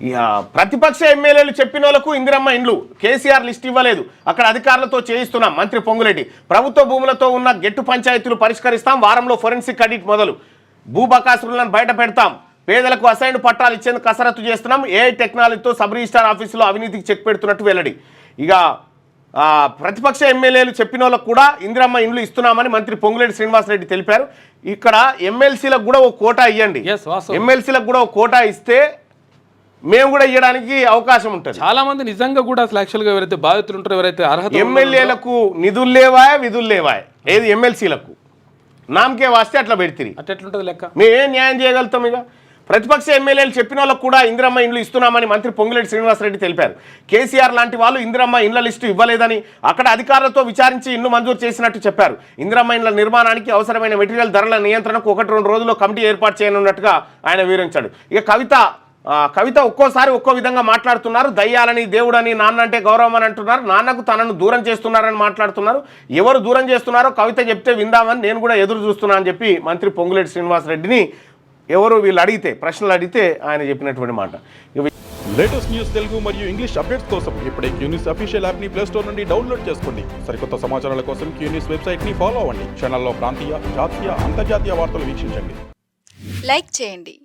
ఇక ప్రతిపక్ష ఎమ్మెల్యేలు చెప్పిన వాళ్ళకు ఇందిరమ్మ ఇండ్లు కేసీఆర్ లిస్ట్ ఇవ్వలేదు, అక్కడ అధికారులతో చేయిస్తున్నాం. మంత్రి పొంగులేటి ప్రభుత్వ భూములతో ఉన్న గెట్టు పంచాయతీలు పరిష్కరిస్తాం, వారంలో ఫోరెన్సిక్ ఆడిట్ మొదలు, భూ బకాసురులను బయట పెడతాం, పేదలకు అసైన్ పట్టాలు ఇచ్చేందుకు కసరత్తు చేస్తున్నాం, ఏఐ టెక్నాలజీతో సబ్ రిజిస్టార్ ఆఫీసులో అవినీతికి చెక్ పెడుతున్నట్టు వెల్లడి. ఇక ప్రతిపక్ష ఎమ్మెల్యేలు చెప్పిన వాళ్ళకు కూడా ఇందిరమ్మ ఇండ్లు ఇస్తున్నామని మంత్రి పొంగులేటి శ్రీనివాసరెడ్డి తెలిపారు. ఇక్కడ ఎమ్మెల్సీలకు కూడా ఒక కోటా ఇవ్వండి, ఎమ్మెల్సీలకు కూడా ఒక కోటా ఇస్తే మేము కూడా ఇవ్వడానికి అవకాశం ఉంటుంది. చాలా మంది నిజంగా కూడా అసలు యాక్చువల్గా ఎవరైతే బాధితులు ఉంటారో, ఎవరైతే అర్హత, ఎమ్మెల్యేలకు నిధులు లేవాయా విధులు లేవాయా, ఏది ఎమ్మెల్సీలకు నామకే వాస్తే అట్లా పెడితే అట్లా లెక్క మేమేం న్యాయం చేయగలుగుతాం? ఇక ప్రతిపక్ష ఎమ్మెల్యేలు చెప్పిన వాళ్ళకు కూడా ఇందిరమ్మ ఇండ్లు ఇస్తున్నామని మంత్రి పొంగులేటి శ్రీనివాసరెడ్డి తెలిపారు. కేసీఆర్ లాంటి వాళ్ళు ఇందిరమ్మ ఇండ్ల లిస్టు ఇవ్వలేదని, అక్కడ అధికారులతో విచారించి ఇండ్లు మంజూరు చేసినట్టు చెప్పారు. ఇందిరమ్మ ఇండ్ల నిర్మాణానికి అవసరమైన మెటీరియల్ ధరల నియంత్రణకు 1-2 రోజుల్లో కమిటీ ఏర్పాటు చేయనున్నట్టుగా ఆయన వివరించాడు. ఇక కవిత ఒక్కోసారి ఒక్కో విధంగా మాట్లాడుతున్నారు. దయ్యాలని, దేవుడని, నాన్న అంటే గౌరవం అని అంటున్నారు, నాన్నకు తనను దూరం చేస్తున్నారని మాట్లాడుతున్నారు. ఎవరు దూరం చేస్తున్నారో కవిత చెప్తే విందామని నేను కూడా ఎదురు చూస్తున్నా అని చెప్పి మంత్రి పొంగులేటి శ్రీనివాసరెడ్డిని ఎవరు వీళ్ళు అడిగితే, ప్రశ్నలు అడిగితే ఆయన చెప్పినటువంటి మాట. లేటెస్ట్ న్యూస్ తెలుగు మరియు ఇంగ్లీష్ అప్డేట్స్ కోసం ఇప్పుడే క్యూన్యూస్ అఫీషియల్ యాప్ ని ప్లే స్టోర్ నుండి డౌన్లోడ్ చేసుకోండి. సరికొత్త సమాచారాల కోసం క్యూన్యూస్ వెబ్సైట్ ని ఫాలో అవ్వండి. ఛానల్లో ప్రాంతీయ, జాతీయ, అంతర్జాతీయ వార్తలు వీక్షించండి. లైక్ చేయండి.